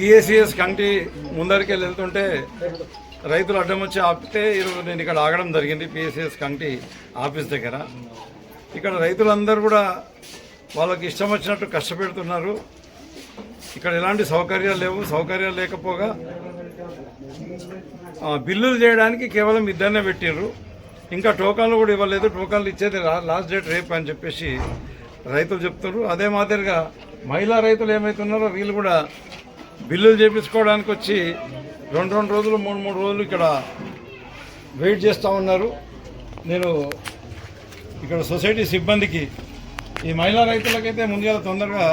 PSCS committee ముందరికి వెళ్తుంటే రైతులు అడ్డం వచ్చి ఆపితే ఈరోజు నేను ఇక్కడ ఆగడం జరిగింది పిఎస్సిఎస్ కమిటీ ఆఫీస్ దగ్గర. ఇక్కడ రైతులందరూ కూడా వాళ్ళకి ఇష్టం వచ్చినట్టు కష్టపెడుతున్నారు. ఇక్కడ ఎలాంటి సౌకర్యాలు లేవు. సౌకర్యాలు లేకపోగా బిల్లులు చేయడానికి కేవలం ఇద్దరినే పెట్టిండ్రు. ఇంకా టోకన్లు కూడా ఇవ్వలేదు. టోకన్లు ఇచ్చేది లాస్ట్ డేట్ రేపు అని చెప్పేసి రైతులు చెప్తున్నారు. అదే మాదిరిగా మహిళా రైతులు ఏమవుతున్నారో వీళ్ళు కూడా బిల్లులు చేయించుకోవడానికి వచ్చి రెండు రోజులు మూడు రోజులు ఇక్కడ వెయిట్ చేస్తూ ఉన్నారు. నేను ఇక్కడ సొసైటీ సిబ్బందికి ఈ మహిళా రైతులకైతే ముందుగా తొందరగా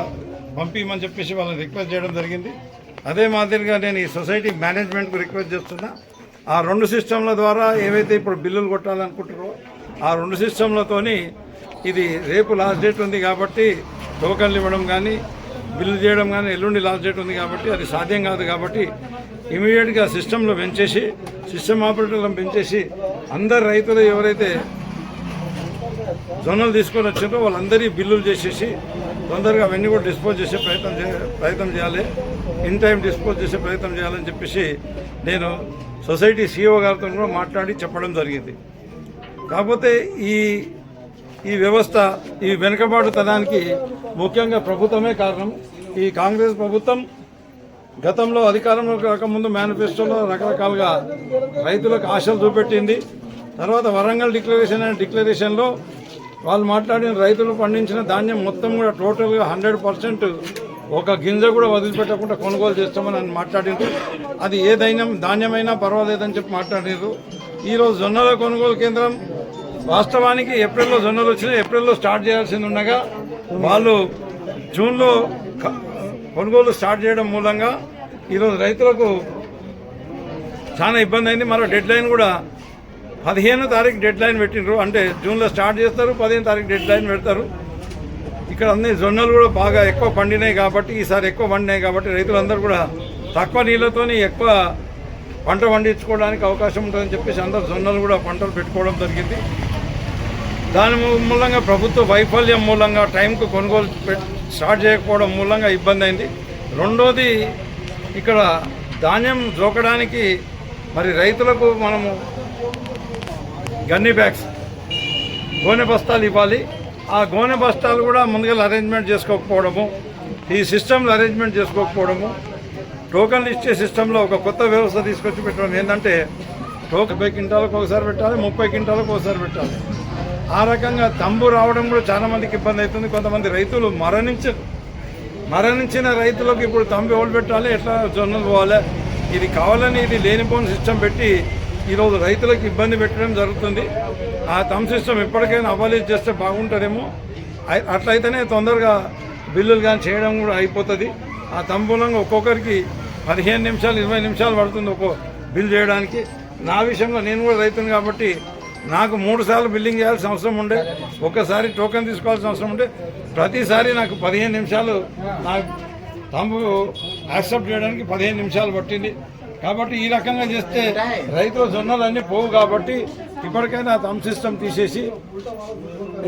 పంపించమని చెప్పేసి వాళ్ళని రిక్వెస్ట్ చేయడం జరిగింది. అదే మాదిరిగా నేను ఈ సొసైటీ మేనేజ్మెంట్కు రిక్వెస్ట్ చేస్తున్నా. ఆ 2 సిస్టంల ద్వారా ఏవైతే ఇప్పుడు బిల్లులు కొట్టాలనుకుంటారో ఆ 2 సిస్టంలతోని ఇది రేపు లాస్ట్ డేట్ ఉంది కాబట్టి టోకన్లు ఇవ్వడం కానీ బిల్లు చేయడం కానీ ఎల్లుండి లాస్ట్ డేట్ ఉంది కాబట్టి అది సాధ్యం కాదు. కాబట్టి ఇమీడియట్గా సిస్టంలో పెంచేసి సిస్టమ్ ఆపరేటర్లను పెంచేసి అందరు రైతులు ఎవరైతే జొన్నలు తీసుకొని వచ్చారో వాళ్ళందరి బిల్లులు చేసేసి తొందరగా అవన్నీ కూడా డిస్పోజ్ చేసే ప్రయత్నం చేయాలి. ఇన్ టైం డిస్పోజ్ చేసే ప్రయత్నం చేయాలని చెప్పేసి నేను సొసైటీ సిఇఓ గారితో కూడా మాట్లాడి చెప్పడం జరిగింది. కాకపోతే ఈ వ్యవస్థ ఈ వెనుకబాటుతనానికి ముఖ్యంగా ప్రభుత్వమే కారణం. ఈ కాంగ్రెస్ ప్రభుత్వం గతంలో అధికారంలో రాకముందు మేనిఫెస్టోలో రకరకాలుగా రైతులకు ఆశలు చూపెట్టింది. తర్వాత వరంగల్ డిక్లరేషన్లో వాళ్ళు మాట్లాడిన రైతులు పండించిన ధాన్యం మొత్తం కూడా టోటల్గా 100% ఒక గింజ కూడా వదిలిపెట్టకుండా కొనుగోలు చేస్తామని మాట్లాడిండ్రు. అది ఏ ధాన్యమైనా పర్వాలేదని చెప్పి మాట్లాడారు. ఈరోజు జొన్నల కొనుగోలు కేంద్రం వాస్తవానికి ఏప్రిల్లో జొన్నలు వచ్చినాయి. ఏప్రిల్లో స్టార్ట్ చేయాల్సింది ఉండగా వాళ్ళు జూన్లో కొనుగోలు స్టార్ట్ చేయడం మూలంగా ఈరోజు రైతులకు చాలా ఇబ్బంది అయింది. మరో డెడ్ లైన్ కూడా 15వ తారీఖు డెడ్ లైన్ పెట్టిండ్రు. అంటే జూన్లో స్టార్ట్ చేస్తారు, 15వ తారీఖు డెడ్ లైన్ పెడతారు. ఇక్కడ అన్ని జొన్నలు కూడా బాగా ఎక్కువ పండినాయి కాబట్టి ఈసారి ఎక్కువ పండినాయి కాబట్టి రైతులందరూ కూడా తక్కువ నీళ్ళతోని ఎక్కువ పంట పండించుకోవడానికి అవకాశం ఉంటుందని చెప్పేసి అందరూ జొన్నలు కూడా పంటలు పెట్టుకోవడం జరిగింది. దాని మూలంగా ప్రభుత్వ వైఫల్యం మూలంగా టైంకు కొనుగోలు స్టార్ట్ చేయకపోవడం మూలంగా ఇబ్బంది అయింది. రెండోది ఇక్కడ ధాన్యం జోకడానికి మరి రైతులకు మనము గన్ని బ్యాగ్స్ గోనె బస్తాలు ఇవ్వాలి. ఆ గోనె బస్తాలు కూడా ముందుగా అరేంజ్మెంట్ చేసుకోకపోవడము, ఈ సిస్టమ్లో అరేంజ్మెంట్ చేసుకోకపోవడము, టోకన్లు ఇచ్చే సిస్టంలో ఒక కొత్త వ్యవస్థ తీసుకొచ్చి పెట్టడం ఏంటంటే 50 క్వింటాలకు ఒకసారి పెట్టాలి, 30 క్వింటాలకు ఒకసారి పెట్టాలి. ఆ రకంగా తంబు రావడం కూడా చాలా మందికి ఇబ్బంది అవుతుంది. కొంతమంది రైతులు మరణించిన రైతులకు ఇప్పుడు తంబు ఎవరు పెట్టాలి, ఎట్లా జొన్నలు పోవాలి, ఇది కావాలని ఇది లేనిపోని సిస్టమ్ పెట్టి ఈరోజు రైతులకు ఇబ్బంది పెట్టడం జరుగుతుంది. ఆ తంబ్ సిస్టమ్ ఎప్పటికైనా అబాలిష్ చేస్తే బాగుంటుందేమో. అట్లయితేనే తొందరగా బిల్లులు కానీ చేయడం కూడా అయిపోతుంది. ఆ తంబ్ మూలంగా ఒక్కొక్కరికి 15 నిమిషాలు 20 నిమిషాలు పడుతుంది ఒక్కో బిల్ చేయడానికి. నా విషయంలో నేను కూడా రైతుని కాబట్టి నాకు 3 సార్లు బిల్లింగ్ చేయాల్సిన అవసరం ఉండే, ఒక్కసారి టోకెన్ తీసుకోవాల్సిన అవసరం ఉండే. ప్రతిసారి నాకు 15 నిమిషాలు నాకు తంబు యాక్సెప్ట్ చేయడానికి 15 నిమిషాలు పట్టింది. కాబట్టి ఈ రకంగా చేస్తే రైతుల జొన్నలు అన్నీ పోవు. కాబట్టి ఇప్పటికైనా తంబ్ సిస్టమ్ తీసేసి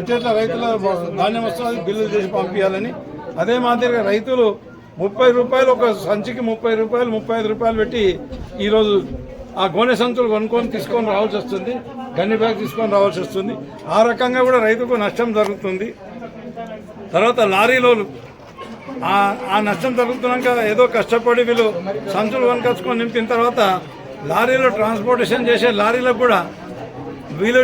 ఎట్లా రైతుల ధాన్యం వస్తుంది బిల్లులు చేసి పంపించాలని. అదే మాదిరిగా రైతులు 30 రూపాయలు ఒక సంచికి 30 రూపాయలు 35 రూపాయలు పెట్టి ఈరోజు ఆ గోనె సంచులు తీసుకొని రావాల్సి వస్తుంది, గన్ని బ్యాగ్ తీసుకొని రావాల్సి వస్తుంది. ఆ రకంగా కూడా రైతుకు నష్టం జరుగుతుంది. తర్వాత లారీలో ఆ నష్టం జరుగుతున్నాక ఏదో కష్టపడి వీళ్ళు సంచులు కొనుకొచ్చుకొని నింపిన తర్వాత లారీలో ట్రాన్స్పోర్టేషన్ చేసే లారీలకు కూడా వీళ్ళు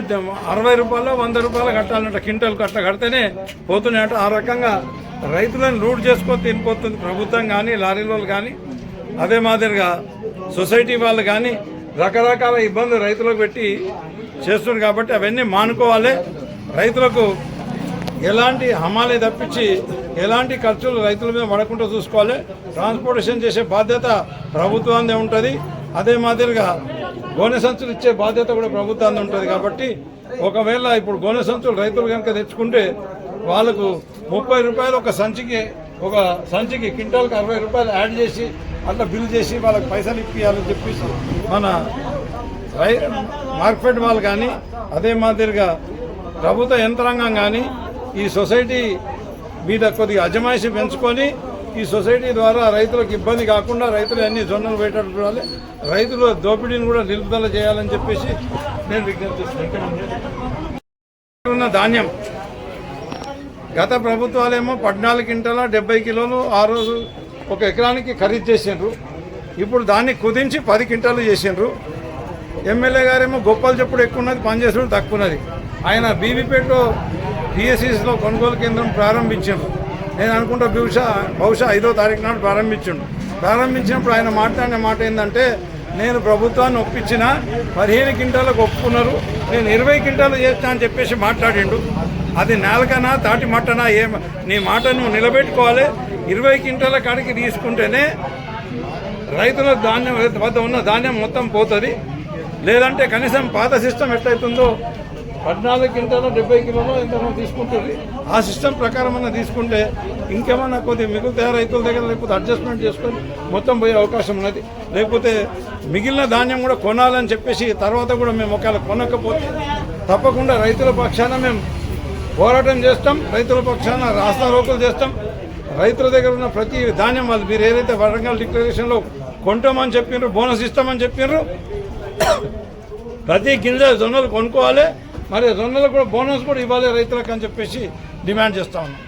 60 రూపాయలు 100 రూపాయలు కట్టాలంట, క్వింటల్ అట్లా కడితేనే పోతున్నాయంట. ఆ రకంగా రైతులను లూట్ చేసుకొని తినిపోతుంది ప్రభుత్వం కానీ లారీల వాళ్ళు కానీ. అదే మాదిరిగా సొసైటీ వాళ్ళు కానీ రకరకాల ఇబ్బందులు రైతులకు పెట్టి చేస్తున్నారు. కాబట్టి అవన్నీ మానుకోవాలి. రైతులకు ఎలాంటి హమాలే తప్పించి ఎలాంటి ఖర్చులు రైతుల మీద పడకుండా చూసుకోవాలి. ట్రాన్స్పోర్టేషన్ చేసే బాధ్యత ప్రభుత్వాన్ని ఉంటుంది. అదే మాదిరిగా గోనె సంచులు ఇచ్చే బాధ్యత కూడా ప్రభుత్వాన్ని ఉంటుంది. కాబట్టి ఒకవేళ ఇప్పుడు గోనె సంచులు రైతులు కనుక తెచ్చుకుంటే వాళ్ళకు 30 రూపాయలు ఒక సంచికి క్వింటాల్కి 60 రూపాయలు యాడ్ చేసి అట్లా బిల్ చేసి వాళ్ళకి పైసలు ఇప్పించాలని చెప్పేసి మన మార్కెట్ వాళ్ళు కానీ అదే మాదిరిగా ప్రభుత్వ యంత్రాంగం కానీ ఈ సొసైటీ మీద కొద్దిగా అజమాయిషి పెంచుకొని ఈ సొసైటీ ద్వారా రైతులకు ఇబ్బంది కాకుండా రైతులు అన్ని జొన్నలు పెట్టేటట్టు చూడాలి, రైతుల దోపిడీని కూడా నిలుపుదల చేయాలని చెప్పేసి నేను విజ్ఞప్తి చేస్తున్నాను. ధాన్యం గత ప్రభుత్వాలేమో 14 క్వింటాల 70 కిలోలు ఆ రోజు ఒక ఎకరానికి ఖరీదు చేసిండ్రు. ఇప్పుడు దాన్ని కుదించి 10 క్వింటాలు చేసిండ్రు. ఎమ్మెల్యే గారేమో గొప్పలు చెప్పుడు ఎక్కువ ఉన్నది, పనిచేసుడు తక్కువ ఉన్నది. ఆయన బీబీపేట పిఎస్సిలో కొనుగోలు కేంద్రం ప్రారంభించారు. నేను అనుకుంటా బహుశా 5వ తారీఖు నాడు ప్రారంభించినప్పుడు ఆయన మాట్లాడిన మాట ఏంటంటే, నేను ప్రభుత్వాన్ని ఒప్పించిన 15 క్వింటాలకు ఒప్పుకున్నారు, నేను 20 క్వింటాలు చేస్తా అని చెప్పేసి మాట్లాడిండు. అది నేలకనా తాటి మట్టనా నీ మాట నువ్వు నిలబెట్టుకోవాలి. 20 క్వింటాల కాడికి తీసుకుంటేనే రైతుల ధాన్యం వద్ద ఉన్న ధాన్యం మొత్తం పోతుంది. లేదంటే కనీసం పాత సిస్టమ్ ఎట్లయితుందో 14 క్వింటాల 70 కిలోలో ఎంతమంది తీసుకుంటుంది, ఆ సిస్టమ్ ప్రకారం అన్న తీసుకుంటే ఇంకేమన్నా కొద్దిగా మిగులుతాయి రైతుల దగ్గర, లేకపోతే అడ్జస్ట్మెంట్ చేసుకొని మొత్తం పోయే అవకాశం ఉన్నది. లేకపోతే మిగిలిన ధాన్యం కూడా కొనాలని చెప్పేసి తర్వాత కూడా మేము ఒకవేళ కొనకపోతే తప్పకుండా రైతుల పక్షాన మేము పోరాటం చేస్తాం, రైతుల పక్షాన రాస్తారోకోలు చేస్తాం. రైతుల దగ్గర ఉన్న ప్రతి ధాన్యం వాళ్ళు మీరు ఏదైతే వరంగల్ డిక్లరేషన్లో కొంటామని చెప్పినారు, బోనస్ ఇస్తామని చెప్పినారు, ప్రతి గింజ జొన్నలు కొనుక్కోవాలి, మరి జొన్నలకు కూడా బోనస్ కూడా ఇవ్వాలి రైతులకు అని చెప్పేసి డిమాండ్ చేస్తా ఉన్నాం.